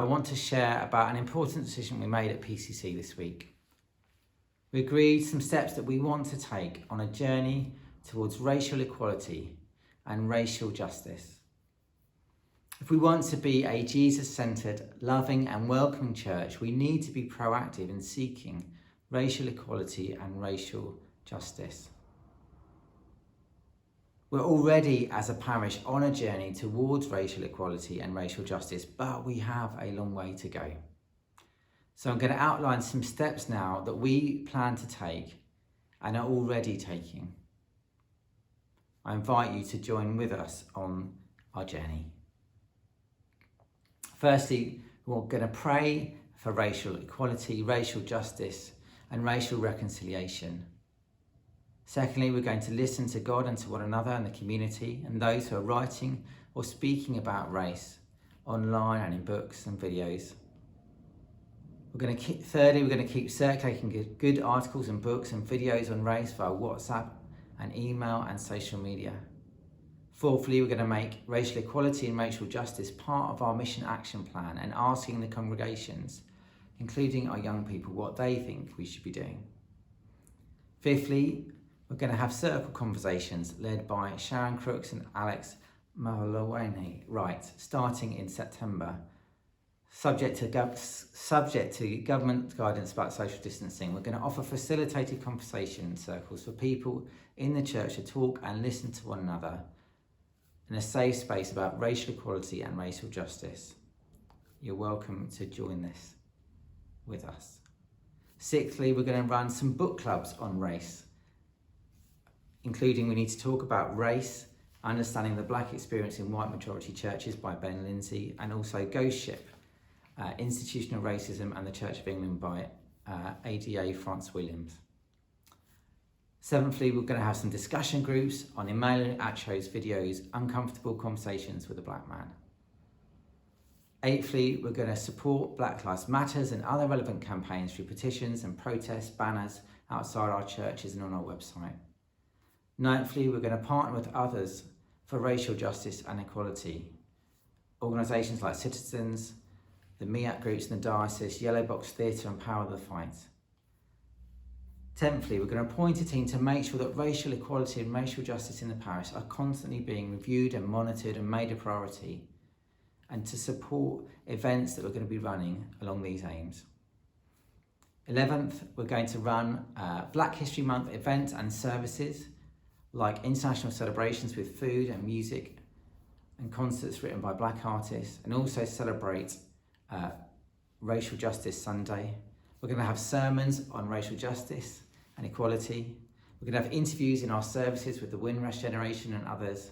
I want to share about an important decision we made at PCC this week. We agreed some steps that we want to take on a journey towards racial equality and racial justice. If we want to be a Jesus-centred, loving and welcoming church, we need to be proactive in seeking racial equality and racial justice. We're already, as a parish, on a journey towards racial equality and racial justice, but we have a long way to go. So I'm going to outline some steps now that we plan to take and are already taking. I invite you to join with us on our journey. Firstly, we're going to pray for racial equality, racial justice, and racial reconciliation. Secondly, we're going to listen to God and to one another and the community and those who are writing or speaking about race online and in books and videos. Thirdly, we're going to keep circulating good articles and books and videos on race via WhatsApp and email and social media. Fourthly, we're going to make racial equality and racial justice part of our mission action plan and asking the congregations, including our young people, what they think we should be doing. Fifthly, we're going to have circle conversations led by Sharon Crooks and Alex Malawani Wright, starting in September, subject to government guidance about social distancing. We're going to offer facilitated conversation circles for people in the church to talk and listen to one another in a safe space about racial equality and racial justice. You're welcome to join this with us. Sixthly, we're going to run some book clubs on race, including We Need to Talk About Race, Understanding the Black Experience in White Majority Churches by Ben Lindsay, and also Ghost Ship, Institutional Racism and the Church of England by ADA France Williams. Seventhly, we're going to have some discussion groups on Emmanuel Acho's videos, Uncomfortable Conversations with a Black Man. Eighthly, we're going to support Black Lives Matters and other relevant campaigns through petitions and protests, banners outside our churches and on our website. Ninthly, we're going to partner with others for racial justice and equality. Organisations like Citizens, the MEAT groups in the diocese, Yellow Box Theatre and Power of the Fight. 10thly, we're going to appoint a team to make sure that racial equality and racial justice in the parish are constantly being reviewed and monitored and made a priority, and to support events that we're going to be running along these aims. 11th, we're going to run Black History Month events and services like international celebrations with food and music and concerts written by Black artists, and also celebrate Racial Justice Sunday. We're going to have sermons on racial justice and equality. We're going to have interviews in our services with the Windrush generation and others.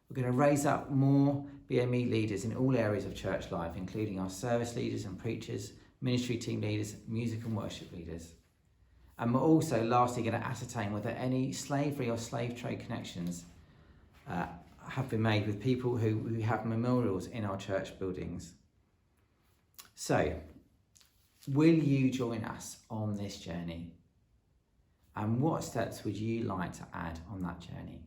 We're going to raise up more BME leaders in all areas of church life, including our service leaders and preachers, ministry team leaders, music and worship leaders. And we're also lastly going to ascertain whether any slavery or slave trade connections have been made with people who have memorials in our church buildings. So, will you join us on this journey? And what steps would you like to add on that journey?